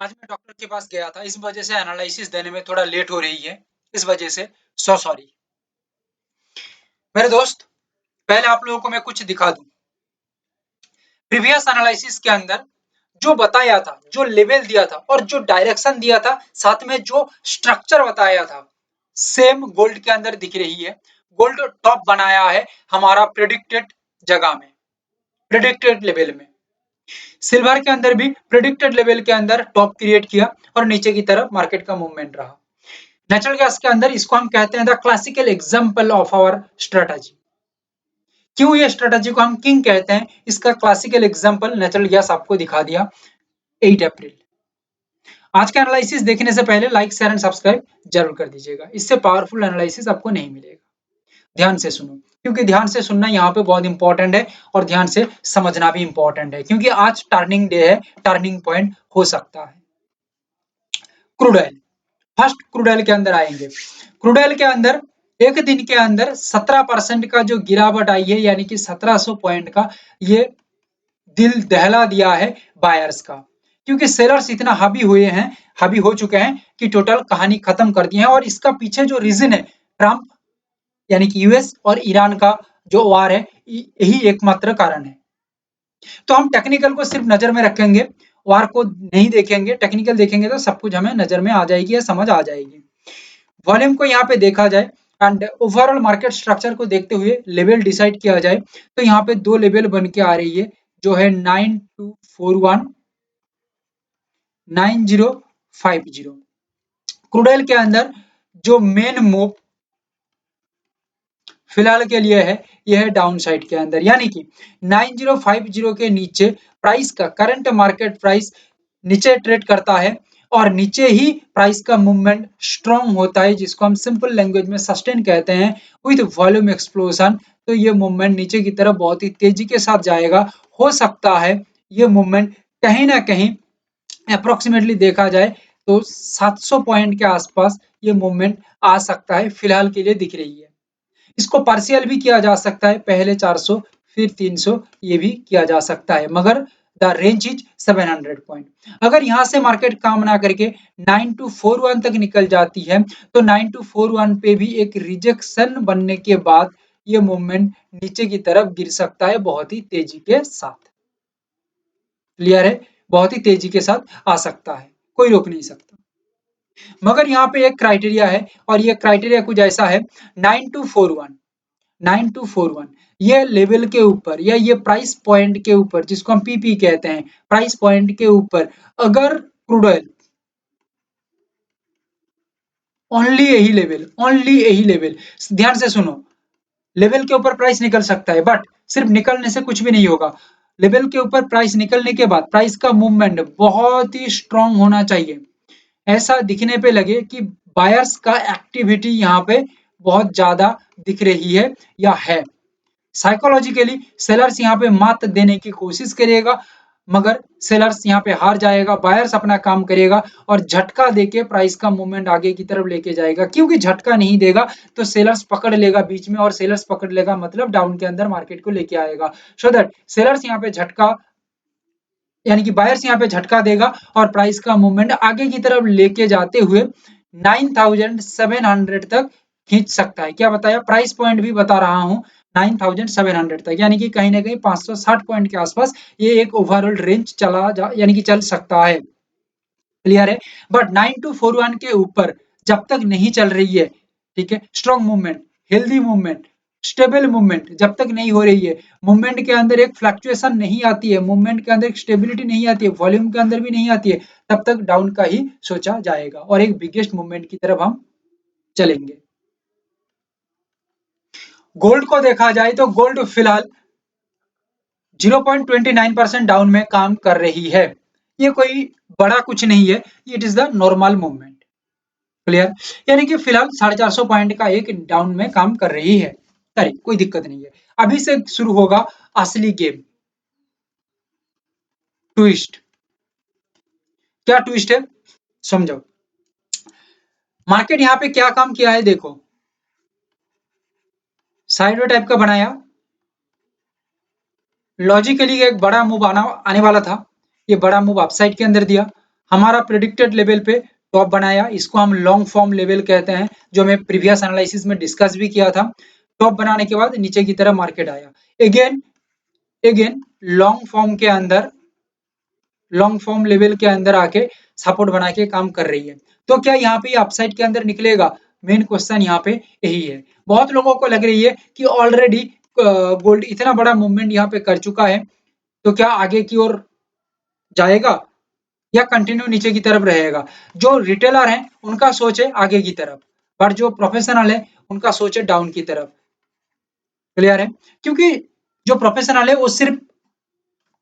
आज मैं डॉक्टर के पास गया था, इस वजह से एनालिसिस देने में थोड़ा लेट हो रही है, इस वजह से सो सॉरी। मेरे दोस्त, पहले आप लोगों को मैं कुछ दिखा दूं। प्रीवियस एनालिसिस के अंदर जो बताया था, जो लेवल दिया था और जो डायरेक्शन दिया था, साथ में जो स्ट्रक्चर बताया था, सेम गोल्ड के अंदर दिख रही है। गोल्ड टॉप बनाया है हमारा प्रेडिक्टेड जगह में, प्रेडिक्टेड लेवल में। सिल्वर के अंदर भी प्रेडिक्टेड लेवल के अंदर टॉप क्रिएट किया और नीचे की तरफ मार्केट का मूवमेंट रहा। नेचुरल गैस के अंदर इसको हम कहते हैं the classical example of our strategy. क्यों ये स्ट्रेटजी को हम किंग कहते हैं, इसका क्लासिकल एग्जांपल नेचुरल गैस आपको दिखा दिया 8 अप्रैल। आज का एनालिसिस देखने से पहले लाइक शेयर एंड सब्सक्राइब जरूर कर दीजिएगा, इससे पावरफुल एनालिसिस आपको नहीं मिलेगा। ध्यान से सुनो, क्योंकि ध्यान से सुनना यहाँ पे बहुत इंपॉर्टेंट है और ध्यान से समझना भी इंपॉर्टेंट है, क्योंकि आज टर्निंग डे है, टर्निंग पॉइंट हो सकता है। Crude oil, first crude oil के अंदर आएंगे। क्रूड ऑयल के अंदर एक दिन के अंदर 17% का जो गिरावट आई है, यानी कि 1700 पॉइंट का, ये दिल दहला दिया है बायर्स का, क्योंकि सेलर्स इतना हावी हुए हैं, हावी हो चुके हैं कि टोटल कहानी खत्म कर दी है। और इसका पीछे जो रीजन है, ट्रंप यानी कि यूएस और ईरान का जो वार है, यही एकमात्र कारण है। तो हम टेक्निकल को सिर्फ नजर में रखेंगे, वार को नहीं देखेंगे। टेक्निकल देखेंगे तो सब कुछ हमें नजर में आ जाएगी या समझ आ जाएगी। वॉल्यूम को यहाँ पे देखा जाए एंड ओवरऑल मार्केट स्ट्रक्चर को देखते हुए लेवल डिसाइड किया जाए, तो यहाँ पे दो लेवल बन के आ रही है, जो है 9241 9050। क्रूड ऑयल के अंदर जो मेन मूव फिलहाल के लिए है, यह है डाउन साइड के अंदर, यानी कि 9050 के नीचे प्राइस का करंट मार्केट प्राइस नीचे ट्रेड करता है और नीचे ही प्राइस का मूवमेंट स्ट्रॉन्ग होता है, जिसको हम सिंपल लैंग्वेज में सस्टेन कहते हैं विद वॉल्यूम एक्सप्लोजन। तो ये मूवमेंट नीचे की तरफ बहुत ही तेजी के साथ जाएगा। हो सकता है ये मूवमेंट कहीं ना कहीं अप्रोक्सीमेटली देखा जाए तो 700 पॉइंट के आसपास ये मूवमेंट आ सकता है, फिलहाल के लिए दिख रही है। इसको पार्शियल भी किया जा सकता है, पहले 400 फिर 300, ये भी किया जा सकता है, मगर द रेंज इज 700 पॉइंट। अगर यहां से मार्केट काम ना करके 9241 तक निकल जाती है, तो 9241 पे भी एक रिजेक्शन बनने के बाद ये मूवमेंट नीचे की तरफ गिर सकता है बहुत ही तेजी के साथ। क्लियर है? बहुत ही तेजी के साथ आ सकता है, कोई रोक नहीं सकता। मगर यहाँ पे एक क्राइटेरिया है और ये क्राइटेरिया कुछ ऐसा है, 9241 ये लेवल के ऊपर या ये प्राइस पॉइंट के ऊपर, जिसको हम पीपी कहते हैं, प्राइस पॉइंट के ऊपर अगर क्रूड ऑयल ओनली यही लेवल, ध्यान से सुनो, लेवल के ऊपर प्राइस निकल सकता है, बट सिर्फ निकलने से कुछ भी नहीं होगा। लेवल के ऊपर प्राइस निकलने के बाद प्राइस का मूवमेंट बहुत ही स्ट्रांग होना चाहिए, ऐसा दिखने पे लगे कि बायर्स का एक्टिविटी यहाँ पे बहुत ज्यादा दिख रही है या है। साइकोलॉजिकली सेलर्स यहाँ पे मात देने की कोशिश करेगा, मगर सेलर्स यहाँ पे हार जाएगा, बायर्स अपना काम करेगा और झटका देके प्राइस का मूवमेंट आगे की तरफ लेके जाएगा। क्योंकि झटका नहीं देगा तो सेलर्स पकड़ लेगा बीच में, और सेलर्स पकड़ लेगा मतलब डाउन के अंदर मार्केट को लेके आएगा। सो दैट सेलर्स यहाँ पे झटका, यानी कि बायर्स यहाँ पे झटका देगा और प्राइस का मूवमेंट आगे की तरफ लेके जाते हुए 9700 तक खींच सकता है। क्या बताया? प्राइस पॉइंट भी बता रहा हूं, 9700 तक, यानी कि कहीं ना कहीं 560 पॉइंट के आसपास ये एक ओवरऑल रेंज चला जा, यानी कि चल सकता है। क्लियर है? बट 9241 के ऊपर जब तक नहीं चल रही है, ठीक है, strong movement, healthy movement, stable movement जब तक नहीं हो रही है, मूवमेंट के अंदर एक फ्लक्चुएशन नहीं आती है, मूवमेंट के अंदर एक स्टेबिलिटी नहीं आती है, वॉल्यूम के अंदर भी नहीं आती है, तब तक डाउन का ही सोचा जाएगा और एक बिगेस्ट मूवमेंट की तरफ हम चलेंगे। गोल्ड को देखा जाए तो गोल्ड फिलहाल 0.29% डाउन में काम कर रही है। ये कोई बड़ा कुछ नहीं है, it is the normal movement. Clear? यानी कि फिलहाल 450 पॉइंट का एक डाउन में काम कर रही है। अरे कोई दिक्कत नहीं है, अभी से शुरू होगा असली गेम। ट्विस्ट, क्या ट्विस्ट है समझो। मार्केट यहाँ पे क्या काम किया है देखो, साइडवे टाइप का बनाया, लॉजिकली एक बड़ा मूव आने वाला था, ये बड़ा मूव अपसाइड के अंदर दिया, हमारा प्रेडिक्टेड लेवल पे टॉप बनाया, इसको हम लॉन्ग फॉर्म लेवल कहते हैं, जो मैं प्रीवियस एनालिसिस में डिस्कस भी किया था। टॉप बनाने के बाद नीचे की तरफ मार्केट आया, अगेन लॉन्ग फॉर्म के अंदर, लॉन्ग फॉर्म लेवल के अंदर आके सपोर्ट बना के काम कर रही है। तो क्या यहाँ पे अपसाइड के अंदर निकलेगा? मेन क्वेश्चन यहाँ पे यही है। बहुत लोगों को लग रही है कि ऑलरेडी गोल्ड इतना बड़ा मूवमेंट यहाँ पे कर चुका है, तो क्या आगे की ओर जाएगा या कंटिन्यू नीचे की तरफ रहेगा? जो रिटेलर है उनका सोच है आगे की तरफ, पर जो प्रोफेशनल है उनका सोच है डाउन की तरफ। क्लियर है? क्योंकि जो प्रोफेशनल है वो सिर्फ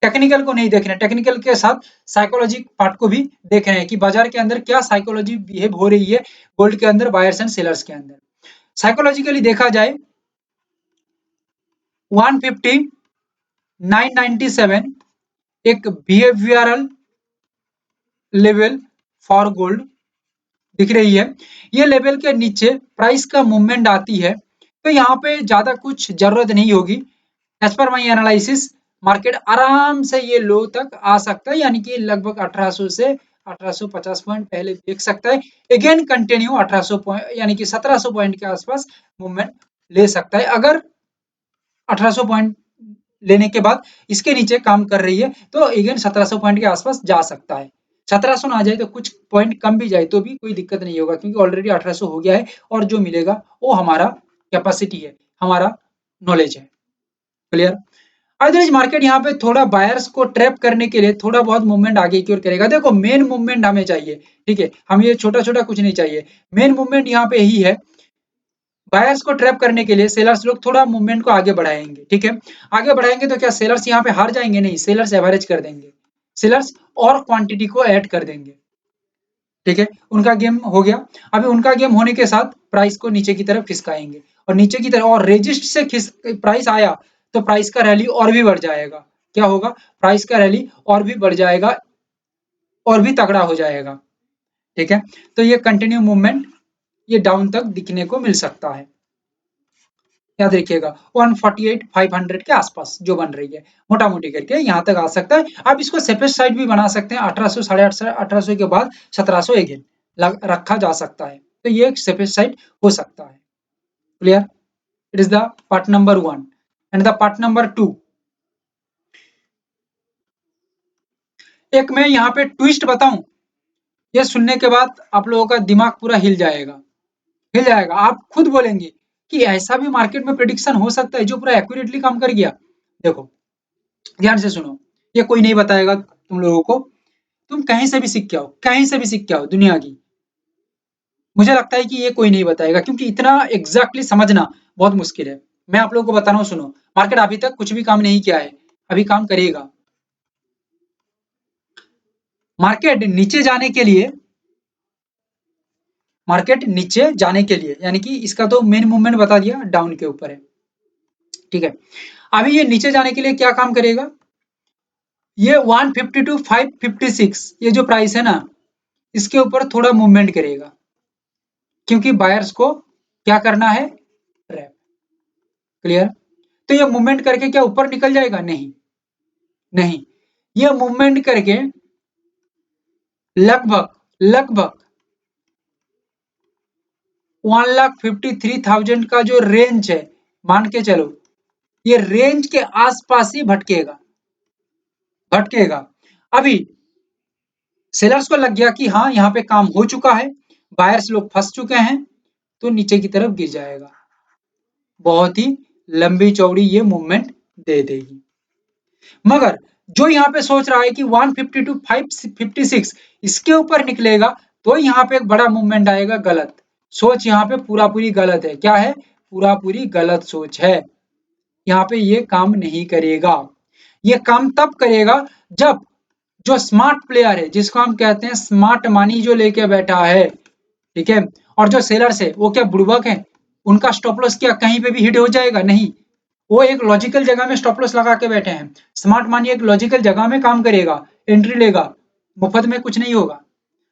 टेक्निकल को नहीं देख रहे हैं, टेक्निकल के साथ साइकोलॉजी पार्ट को भी देख रहे हैं कि बाजार के अंदर क्या साइकोलॉजी बिहेव हो रही है गोल्ड के अंदर, बायर्स एंड सेलर्स के अंदर। साइकोलॉजिकली देखा जाए 150 997 एक बिहेवियरल लेवल फॉर गोल्ड दिख रही है। ये लेवल के नीचे प्राइस का मूवमेंट आती है तो यहाँ पे ज्यादा कुछ जरूरत नहीं होगी। एज पर माई एनालिसिस मार्केट आराम से ये लो तक आ सकता है, यानी कि लगभग 1800 से 1850 पॉइंट पहले देख सकता है। अगेन कंटिन्यू 1800 पॉइंट यानी कि 1700 पॉइंट के आसपास मूवमेंट ले सकता है। अगर 1800 पॉइंट लेने के बाद इसके नीचे काम कर रही है तो अगेन 1700 पॉइंट के आसपास जा सकता है। 1700 ना आ जाए तो कुछ पॉइंट कम भी जाए तो भी कोई दिक्कत नहीं होगा, क्योंकि ऑलरेडी 1800 हो गया है और जो मिलेगा वो हमारा कैपेसिटी है, हमारा नॉलेज है। क्लियर? अदरवाइज मार्केट यहाँ पे थोड़ा बायर्स को ट्रैप करने के लिए थोड़ा बहुत मूवमेंट आगे की ओर करेगा। देखो मेन मूवमेंट हमें चाहिए, ठीक है, हम ये छोटा छोटा कुछ नहीं चाहिए। मेन मूवमेंट यहाँ पे यही है, बायर्स को ट्रैप करने के लिए सेलर्स लोग थोड़ा मूवमेंट को आगे बढ़ाएंगे। ठीक है, आगे बढ़ाएंगे तो क्या सेलर्स यहाँ पे हार जाएंगे? नहीं, सेलर्स एवरेज कर देंगे, सेलर्स और क्वांटिटी को ऐड कर देंगे। ठीक है, उनका गेम हो गया। अभी उनका गेम होने के साथ प्राइस को नीचे की तरफ खिसकाएंगे और नीचे की तरफ और रेजिस्ट से प्राइस आया तो प्राइस का रैली और भी बढ़ जाएगा। क्या होगा? प्राइस का रैली और भी बढ़ जाएगा और भी तगड़ा हो जाएगा। ठीक है, तो ये कंटिन्यू मूवमेंट ये डाउन तक दिखने को मिल सकता है। याद रखिएगा 148,500 के आसपास जो बन रही है मोटा मोटी करके यहाँ तक आ सकता है। आप इसको सेफेस्ट साइड भी बना सकते हैं, 1800 1850 के बाद 1700 अगेन रखा जा सकता है, तो ये एक सेफेस्ट साइड हो सकता है। Clear? It is the part number 1 and the part number 2। एक मैं यहाँ पे ट्विस्ट बताऊं, ये सुनने के बाद आप लोगों का दिमाग पूरा हिल जाएगा, हिल जाएगा। आप खुद बोलेंगे कि ऐसा भी मार्केट में प्रेडिक्शन हो सकता है जो पूरा एक्यूरेटली काम कर गया। देखो ध्यान से सुनो, ये कोई नहीं बताएगा तुम लोगों को, तुम कहीं से भी सीख के आओ, कहीं से भी सीख के आओ दुनिया की। मुझे लगता है कि ये कोई नहीं बताएगा, क्योंकि इतना एग्जैक्टली समझना बहुत मुश्किल है। मैं आप लोगों को बता रहा हूँ, सुनो, मार्केट अभी तक कुछ भी काम नहीं किया है, अभी काम करेगा। मार्केट नीचे जाने के लिए, मार्केट नीचे जाने के लिए यानी कि इसका तो मेन मूवमेंट बता दिया, डाउन के ऊपर है। ठीक है, अभी ये नीचे जाने के लिए क्या काम करेगा? ये 150 टू 556 ये जो प्राइस है ना, इसके ऊपर थोड़ा मूवमेंट करेगा, क्योंकि बायर्स को क्या करना है? ट्रैप। क्लियर? तो ये मूवमेंट करके क्या ऊपर निकल जाएगा? नहीं, नहीं, ये मूवमेंट करके लगभग लगभग 1,53,000 का जो रेंज है, मान के चलो ये रेंज के आसपास ही भटकेगा, भटकेगा। अभी सेलर्स को लग गया कि हाँ यहाँ पे काम हो चुका है, बायर्स लोग फंस चुके हैं, तो नीचे की तरफ गिर जाएगा, बहुत ही लंबी चौड़ी ये मूवमेंट दे देगी। मगर जो यहाँ पे सोच रहा है कि 150 टू 556 इसके ऊपर निकलेगा तो यहाँ पे एक बड़ा मूवमेंट आएगा, गलत सोच, यहाँ पे पूरा पूरी गलत है। क्या है? पूरा पूरी गलत सोच है। यहाँ पे ये काम नहीं करेगा। ये काम तब करेगा जब जो स्मार्ट प्लेयर है, जिसको हम कहते हैं स्मार्ट मनी जो लेके बैठा है, ठीक है, और जो सेलर्स है वो क्या बुड़बक है? उनका स्टॉप लॉस क्या कहीं पे भी हिट हो जाएगा? नहीं, वो एक लॉजिकल जगह में स्टॉप लॉस लगा के बैठे हैं। स्मार्ट मनी एक लॉजिकल जगह में काम करेगा, एंट्री लेगा, मुफ्त में कुछ नहीं होगा।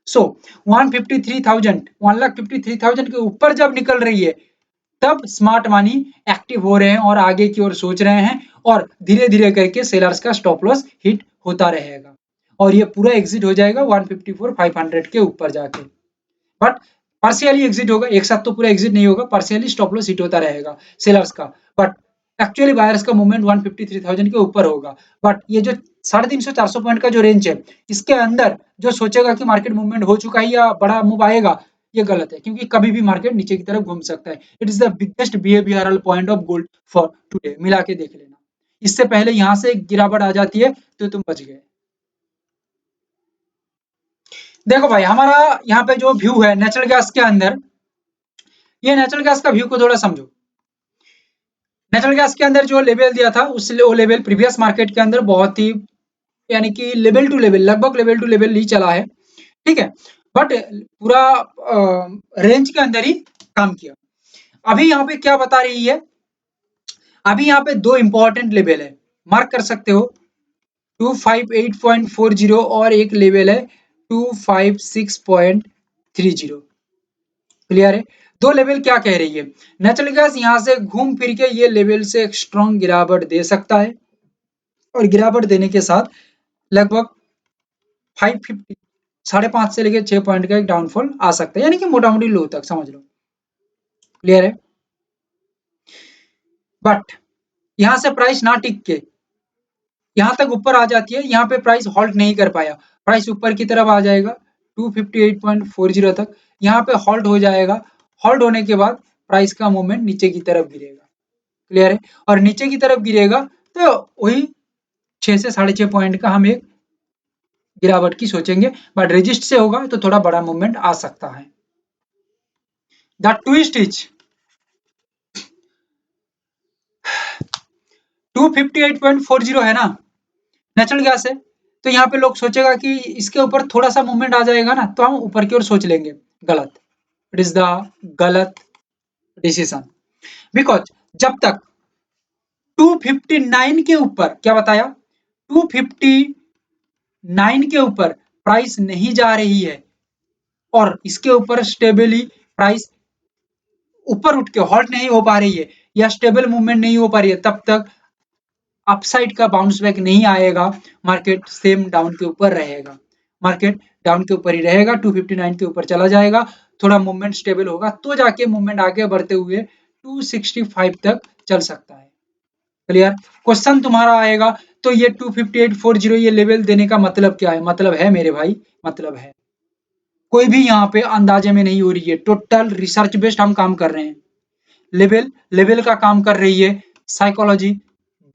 सो 153,000 1,53,000 के ऊपर जब निकल रही है तब स्मार्ट मनी एक्टिव हो रहे हैं और आगे की ओर सोच रहे हैं, और धीरे धीरे करके सेलर्स का स्टॉप लॉस हिट होता रहेगा। और ये पूरा एग्जिट हो जाएगा 154,500 के ऊपर जाके, बट पार्शियली एग्जिट होगा, एक साथ तो पूरा एग्जिट नहीं होगा, पार्शियली स्टॉप लॉस हिट होता रहेगा सेलर्स का, बट एक्चुअली बायर्स का मूवमेंट 153,000 के ऊपर होगा। बट ये जो 350-400 पॉइंट का जो रेंज है, इसके अंदर जो सोचेगा कि मार्केट मूवमेंट हो चुका है या बड़ा मूव आएगा, ये गलत है, क्योंकि कभी भी मार्केट नीचे की तरफ घूम सकता है। It is the biggest behavioural point of gold for today, मिला के देख लेना। इससे पहले यहां से गिरावट आ जाती है तो तुम बच गए। देखो भाई, हमारा यहाँ पे जो व्यू है नेचुरल गैस के अंदर, ये नेचुरल गैस का व्यू को थोड़ा समझो। नेचुरल गैस के अंदर जो लेवल दिया था, उस वो लेवल प्रीवियस मार्केट के अंदर बहुत ही, यानी कि लेवल टू लेवल, लगभग लेवल टू लेवल ही चला है, ठीक है, बट पूरा रेंज के अंदर ही काम किया। अभी यहाँ पे क्या बता रही है, अभी यहाँ पे दो इंपॉर्टेंट लेवल है, मार्क कर सकते हो, 258.40 और एक लेवल है 256.30। क्लियर है? दो लेवल क्या कह रही है, नेचुरल गैस यहाँ से घूम फिर के ये लेवल से एक स्ट्रॉन्ग गिरावट दे सकता है, और गिरावट देने के साथ लगभग 550, 5.5 से लेकर 6 पॉइंट का एक डाउनफॉल आ सकता है, यानी कि मोटा मोटी लो तक समझ लो। क्लियर है? बट यहाँ से प्राइस ना टिक के यहाँ तक ऊपर आ जाती है, यहाँ पे प्राइस हॉल्ट नहीं कर पाया, प्राइस ऊपर की तरफ आ जाएगा 258.40 तक, यहाँ पे हॉल्ट हो जाएगा, हॉल्ट होने के बाद प्राइस का मूवमेंट नीचे की तरफ गिरेगा। क्लियर है? और नीचे की तरफ गिरेगा तो वही 6 से 6.5 पॉइंट का हम एक गिरावट की सोचेंगे, बट रेजिस्ट से होगा तो थोड़ा बड़ा मूवमेंट आ सकता है। द ट्विस्ट इज 258.40 है ना, नेचुरल गैस है, तो यहाँ पे लोग सोचेगा कि इसके ऊपर थोड़ा सा मूवमेंट आ जाएगा ना, तो हम ऊपर की ओर सोच लेंगे। गलत, इट इज द गलत डिसीजन, बिकॉज जब तक 259 के ऊपर, क्या बताया, 259 के ऊपर प्राइस नहीं जा रही है और इसके ऊपर स्टेबली प्राइस ऊपर उठ के हॉल्ट नहीं हो पा रही है या स्टेबल मूवमेंट नहीं हो पा रही है, तब तक अपसाइड का बाउंस बैक नहीं आएगा, मार्केट सेम डाउन के ऊपर रहेगा, मार्केट डाउन के ऊपर ही रहेगा, 259 के ऊपर चला जाएगा, थोड़ा मूवमेंट स्टेबल होगा तो जाके मूवमेंट आगे बढ़ते हुए 265 तक चल सकता है। क्लियर? क्वेश्चन तुम्हारा आएगा तो ये 258.40 ये लेवल देने का मतलब क्या है, मतलब है मेरे भाई, मतलब है, कोई भी यहाँ पे अंदाजे में नहीं हो रही है, टोटल रिसर्च बेस्ड हम काम कर रहे हैं। लेवल लेवल का काम कर रही है, साइकोलॉजी,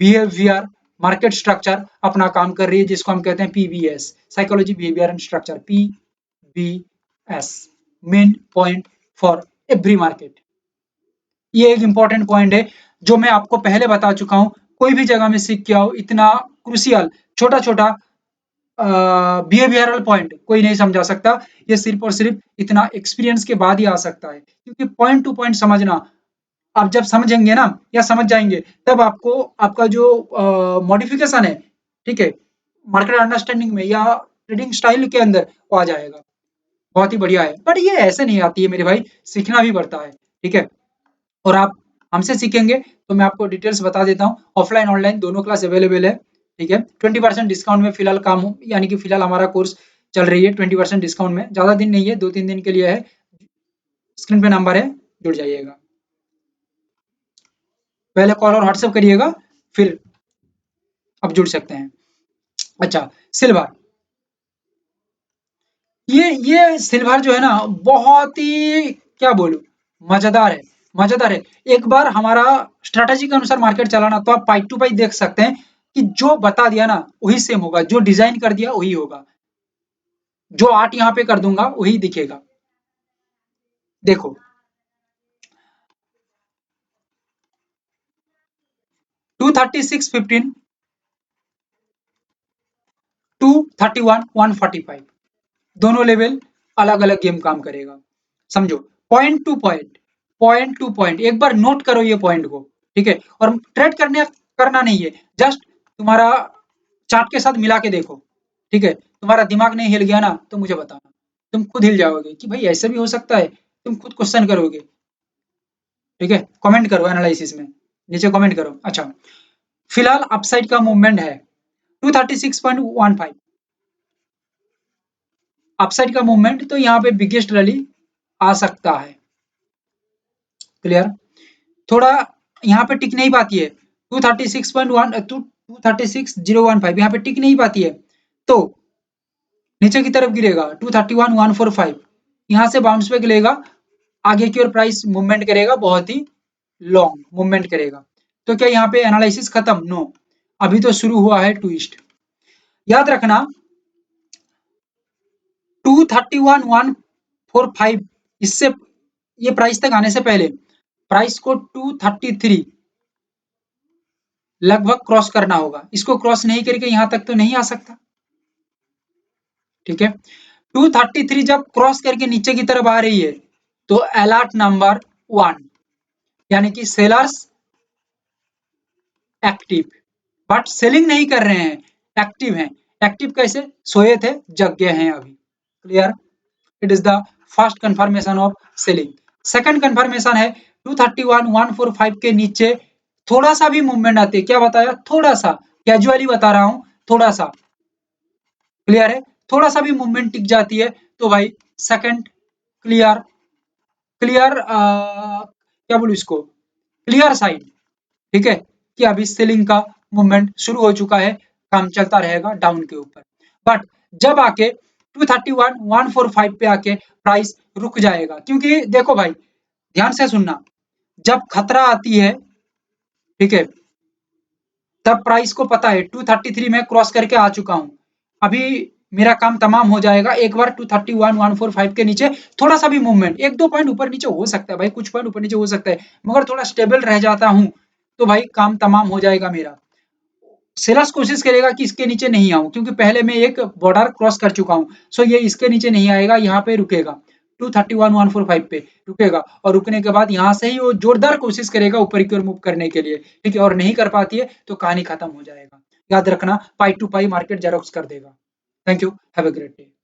बिहेवियर, मार्केट स्ट्रक्चर अपना काम कर रही है, जिसको हम कहते हैं PBS, psychology behaviour and structure, PBS, main point for every market. ये एक इंपॉर्टेंट पॉइंट है जो मैं आपको पहले बता चुका हूं, कोई भी जगह में सीख के आओ, इतना क्रूसियल छोटा छोटा बिहेवियरल पॉइंट कोई नहीं समझा सकता, ये सिर्फ और सिर्फ इतना एक्सपीरियंस के बाद ही आ सकता है, क्योंकि पॉइंट टू पॉइंट समझना, आप जब समझेंगे ना या समझ जाएंगे, तब आपको आपका जो मॉडिफिकेशन है, ठीक है, मार्केट अंडरस्टैंडिंग में या ट्रेडिंग स्टाइल के अंदर वो आ जाएगा, बहुत ही बढ़िया है। बट ये ऐसे नहीं आती है मेरे भाई, सीखना भी पड़ता है, ठीक है, और आप हमसे सीखेंगे तो मैं आपको डिटेल्स बता देता हूँ, ऑफलाइन ऑनलाइन दोनों क्लास अवेलेबल है, ठीक है, 20% डिस्काउंट में फिलहाल काम हो, यानी कि फिलहाल हमारा कोर्स चल रही है 20% डिस्काउंट में, ज्यादा दिन नहीं है, 2-3 दिन के लिए है, स्क्रीन पे नंबर है, जुड़ जाइएगा, पहले कॉल और व्हाट्सएप करिएगा, फिर आप जुड़ सकते हैं। अच्छा, सिल्वर, ये सिल्वर जो है ना, बहुत ही क्या बोलूं, मजेदार है, मजेदार है। एक बार हमारा स्ट्रेटेजी के अनुसार मार्केट चलाना, तो आप पाई टू पाई देख सकते हैं कि जो बता दिया ना वही सेम होगा, जो डिजाइन कर दिया वही होगा, जो आर्ट यहाँ पे कर दूंगा वही दिखेगा। देखो 236.15, 231, 145, दोनों लेवल अलग अलग गेम काम करेगा, समझो, point two point, point two point, एक बार नोट करो ये पॉइंट को, ठीक है, और ट्रेड करने करना नहीं है, जस्ट तुम्हारा चार्ट के साथ मिला के देखो, ठीक है, तुम्हारा दिमाग नहीं हिल गया ना तो मुझे बताना, तुम खुद हिल जाओगे कि भाई ऐसे भी हो सकता है, तुम खुद क्वेश्चन करोगे, ठीक है, कमेंट करो एनालिसिस में, नीचे कमेंट करो। अच्छा, फिलहाल अपसाइड का मूवमेंट है 236.15, अपसाइड का मूवमेंट, तो यहाँ पे बिगेस्ट रैली आ सकता है। क्लियर? थोड़ा यहाँ पे टिक नहीं पाती है 236.015 यहाँ पे टिक नहीं पाती है, तो नीचे की तरफ गिरेगा 231,145, यहाँ से बाउंस बैक लेगा, आगे की ओर प्राइस मूवमेंट करेगा, बहुत ही लॉन्ग मूवमेंट करेगा। तो क्या यहाँ पे एनालिसिस खत्म? नो, अभी तो शुरू हुआ है ट्विस्ट। याद रखना 231,145 इससे ये प्राइस तक आने से पहले प्राइस को 233 लगभग क्रॉस करना होगा। इसको क्रॉस नहीं करके यहां तक तो नहीं आ सकता। ठीक है, 233 जब क्रॉस करके नीचे की तरफ आ रही है तो अलर्ट नंबर 1, यानी कि सेलर्स एक्टिव, बट सेलिंग नहीं कर रहे हैं, एक्टिव हैं। एक्टिव कैसे? सोए थे, जग गए हैं अभी। Clear? It is the first confirmation of selling. Second confirmation है 231,145 के नीचे थोड़ा सा भी मूवमेंट आती है, क्या बताया? थोड़ा सा, कैजुअली बता रहा हूं, थोड़ा सा। क्लियर है? थोड़ा सा भी मूवमेंट टिक जाती है तो भाई सेकंड क्लियर, क्लियर क्या बोलूं इसको, क्लियर साइन। ठीक है, कि अभी सेलिंग का मूवमेंट शुरू हो चुका है, काम चलता रहेगा डाउन के ऊपर। बट जब आके 231,145 पे आके प्राइस रुक जाएगा, क्योंकि देखो भाई ध्यान से सुनना, जब खतरा आती है, ठीक है, तब प्राइस को पता है 233 में क्रॉस करके आ चुका हूं, अभी मेरा काम तमाम हो जाएगा। एक बार 231,145 के नीचे थोड़ा सा भी मूवमेंट, एक दो पॉइंट ऊपर नीचे हो सकता है भाई, कुछ पॉइंट ऊपर नीचे हो सकता है, मगर थोड़ा स्टेबल रह जाता हूं तो भाई काम तमाम हो जाएगा मेरा। सेलर्स कोशिश करेगा कि इसके नीचे नहीं आऊं, क्योंकि पहले मैं एक बॉर्डर क्रॉस कर चुका हूं, सो ये इसके नीचे नहीं आएगा, यहाँ पे रुकेगा 231,145 पे रुकेगा, और रुकने के बाद यहाँ से ही वो जोरदार कोशिश करेगा ऊपर की ओर मूव करने के लिए। ठीक है, और नहीं कर पाती है तो कहानी खत्म हो जाएगा। याद रखना, पाई टू पाई मार्केट जेरोक्स कर देगा। Thank you, have a great day.